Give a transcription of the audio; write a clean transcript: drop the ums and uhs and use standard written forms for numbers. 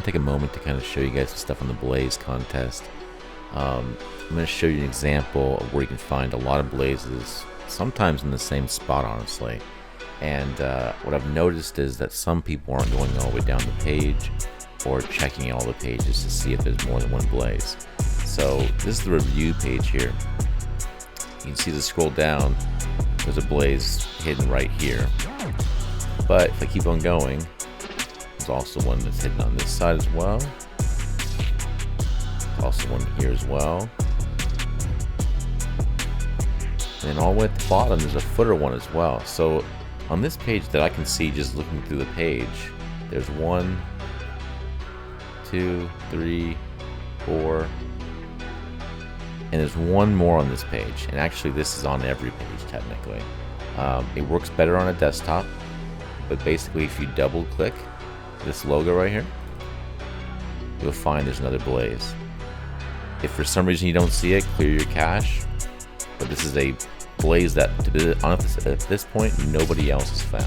take a moment to kind of show you guys some stuff on the Blaze contest. I'm going to show you an example of where you can find a lot of blazes, sometimes in the same spot, honestly. And what I've noticed is that some people aren't going all the way down the page or checking all the pages to see if there's more than one blaze. So this is the review page here. You can see, to scroll down, there's a blaze hidden right here. But if I keep on going, there's also one that's hidden on this side as well. Also one here as well. And then all the way at the bottom, there's a footer one as well. So on this page that I can see just looking through the page, there's 1, 2, 3, 4, and there's one more on this page. And actually this is on every page technically. It works better on a desktop, but basically if you double click this logo right here, you'll find there's another blaze. If for some reason you don't see it, clear your cache. But this is a blaze that, to be honest, at this point, nobody else has found.